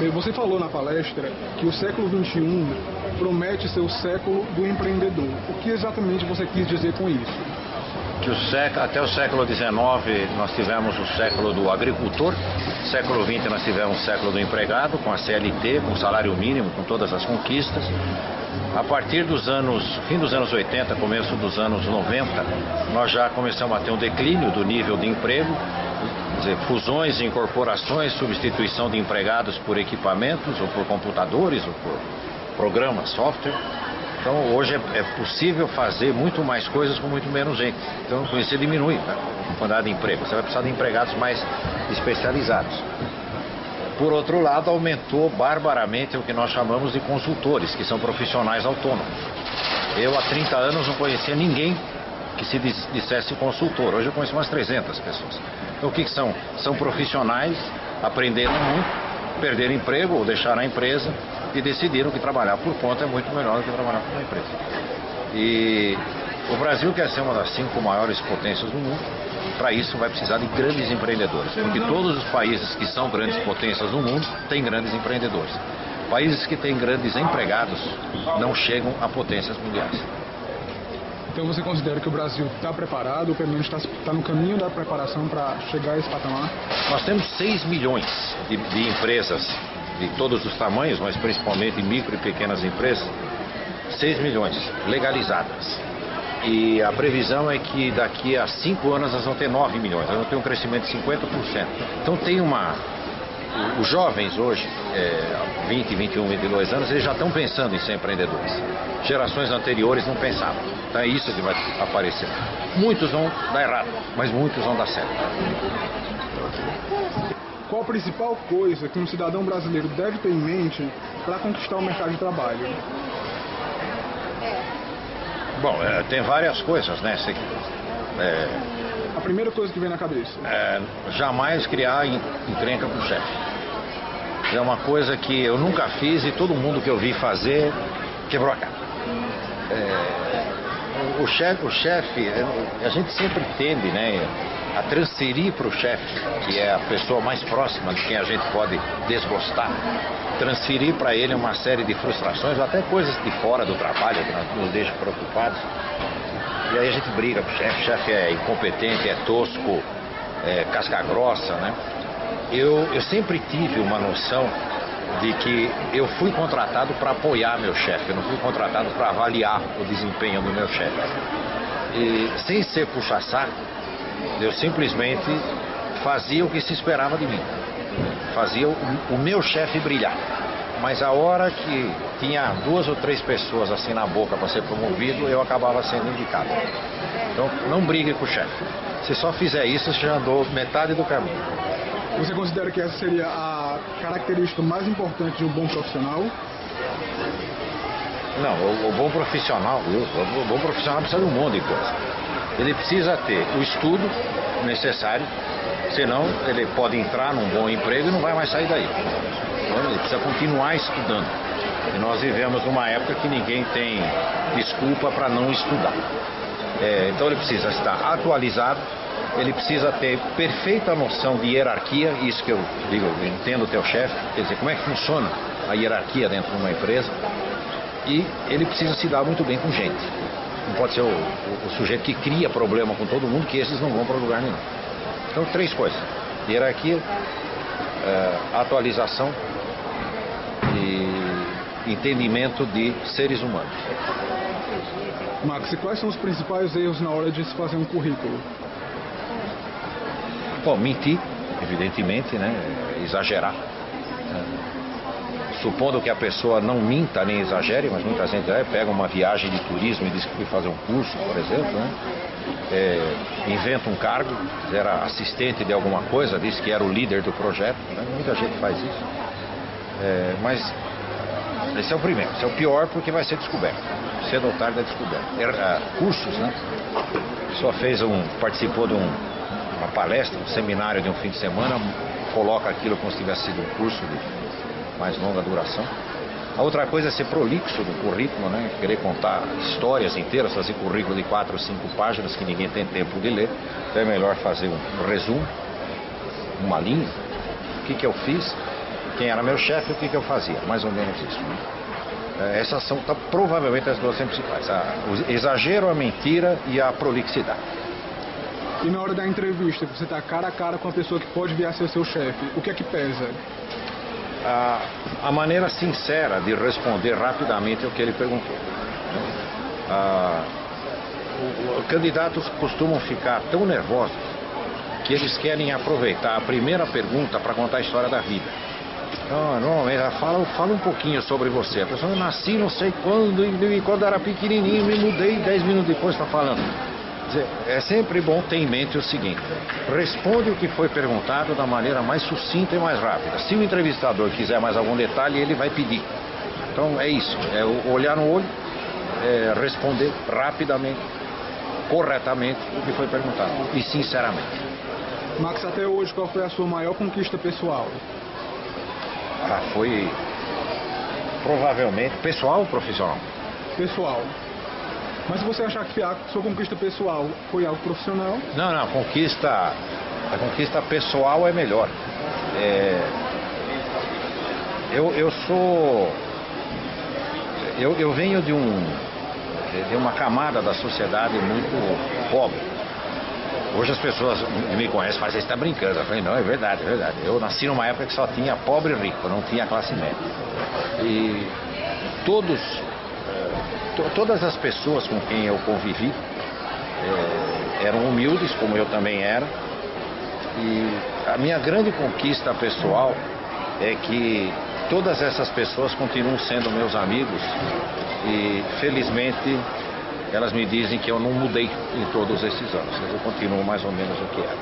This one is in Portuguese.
Você falou na palestra que o século XXI promete ser o século do empreendedor. O que exatamente você quis dizer com isso? Que até o século XIX nós tivemos o século do agricultor, século XX nós tivemos o século do empregado, com a CLT, com o salário mínimo, com todas as conquistas. A partir dos fim dos anos 80, começo dos anos 90, nós já começamos a ter um declínio do nível de emprego, quer dizer, fusões e incorporações, substituição de empregados por equipamentos, ou por computadores, ou por programas, software. Então hoje é possível fazer muito mais coisas com muito menos gente. Então com isso você diminui, né, a quantidade de emprego. Você vai precisar de empregados mais especializados. Por outro lado, aumentou barbaramente o que nós chamamos de consultores, que são profissionais autônomos. Eu há 30 anos não conhecia ninguém que se dissesse consultor. Hoje eu conheço umas 300 pessoas. Então o que são? São profissionais, aprenderam muito, perderam emprego ou deixaram a empresa e decidiram que trabalhar por conta é muito melhor do que trabalhar por uma empresa. E o Brasil quer ser uma das 5 maiores potências do mundo. Para isso vai precisar de grandes empreendedores, porque todos os países que são grandes potências no mundo têm grandes empreendedores. Países que têm grandes empregados não chegam a potências mundiais. Então você considera que o Brasil está preparado, ou pelo menos está no caminho da preparação para chegar a esse patamar? Nós temos 6 milhões de empresas de todos os tamanhos, mas principalmente micro e pequenas empresas, 6 milhões legalizadas. E a previsão é que daqui a 5 anos nós vamos ter 9 milhões, nós vamos ter um crescimento de 50%. Então tem os jovens hoje, 20, 21, 22 anos, eles já estão pensando em ser empreendedores. Gerações anteriores não pensavam. Então é isso que vai aparecer. Muitos vão dar errado, mas muitos vão dar certo. Qual a principal coisa que um cidadão brasileiro deve ter em mente para conquistar o mercado de trabalho? Bom, tem várias coisas, né? A primeira coisa que vem na cabeça? Jamais criar encrenca com o chefe. É uma coisa que eu nunca fiz e todo mundo que eu vi fazer quebrou a cara. O chefe, a gente sempre tende, né, a transferir para o chefe, que é a pessoa mais próxima de quem a gente pode desgostar, transferir para ele uma série de frustrações, ou até coisas de fora do trabalho que nos deixam preocupados. E aí a gente briga com o chefe é incompetente, é tosco, é casca grossa, né? Eu sempre tive uma noção de que eu fui contratado para apoiar meu chefe, eu não fui contratado para avaliar o desempenho do meu chefe. E sem ser puxa-saco, eu simplesmente fazia o que se esperava de mim, fazia o meu chefe brilhar. Mas a hora que tinha 2 ou 3 pessoas assim na boca para ser promovido, eu acabava sendo indicado. Então não brigue com o chefe. Se só fizer isso, você já andou metade do caminho. Você considera que essa seria a característica mais importante de um bom profissional? Não, o bom profissional precisa de um monte de coisa. Ele precisa ter o estudo necessário, senão ele pode entrar num bom emprego e não vai mais sair daí. Então, ele precisa continuar estudando. E nós vivemos numa época que ninguém tem desculpa para não estudar. Então ele precisa estar atualizado, ele precisa ter perfeita noção de hierarquia, isso que eu digo, eu entendo o teu chefe, quer dizer, como é que funciona a hierarquia dentro de uma empresa, e ele precisa se dar muito bem com gente. Não pode ser o sujeito que cria problema com todo mundo, que esses não vão para lugar nenhum. Então 3 coisas: hierarquia, atualização e entendimento de seres humanos. Max, e quais são os principais erros na hora de se fazer um currículo? Bom, mentir, evidentemente, né? Exagerar. Supondo que a pessoa não minta nem exagere, mas muita gente pega uma viagem de turismo e diz que foi fazer um curso, por exemplo, né? Inventa um cargo, era assistente de alguma coisa, diz que era o líder do projeto, né? Muita gente faz isso. Mas esse é o primeiro, esse é o pior porque vai ser descoberto. Cedo ou tarde é descoberto. Cursos, né? A pessoa participou de uma palestra, um seminário de um fim de semana, coloca aquilo como se tivesse sido um curso de mais longa duração. A outra coisa é ser prolixo do currículo, né? Querer contar histórias inteiras, fazer currículo de 4 ou 5 páginas que ninguém tem tempo de ler. Então é melhor fazer um resumo, uma linha, o que eu fiz, quem era meu chefe e o que eu fazia, mais ou menos isso. Essas são provavelmente as duas principais, o exagero, a mentira e a prolixidade. E na hora da entrevista, você está cara a cara com a pessoa que pode vir a ser seu chefe, o que é que pesa? A maneira sincera de responder rapidamente o que ele perguntou. Os candidatos costumam ficar tão nervosos que eles querem aproveitar a primeira pergunta para contar a história da vida. Normalmente fala um pouquinho sobre você. A pessoa, eu nasci não sei quando, e quando era pequenininho me mudei, 10 minutos depois está falando. É sempre bom ter em mente o seguinte: responde o que foi perguntado da maneira mais sucinta e mais rápida. Se o entrevistador quiser mais algum detalhe, ele vai pedir. Então é isso, é olhar no olho, responder rapidamente, corretamente o que foi perguntado e sinceramente. Max, até hoje, qual foi a sua maior conquista pessoal? Foi provavelmente pessoal ou profissional? Pessoal. Mas se você achar que a sua conquista pessoal foi algo profissional? Não, a conquista pessoal é melhor. Eu venho de uma camada da sociedade muito pobre. Hoje as pessoas me conhecem e falam, você está brincando. Eu falei, não, é verdade, é verdade. Eu nasci numa época que só tinha pobre e rico, não tinha classe média. E todas as pessoas com quem eu convivi eram humildes, como eu também era. E a minha grande conquista pessoal é que todas essas pessoas continuam sendo meus amigos e, felizmente, elas me dizem que eu não mudei em todos esses anos. Eu continuo mais ou menos o que era.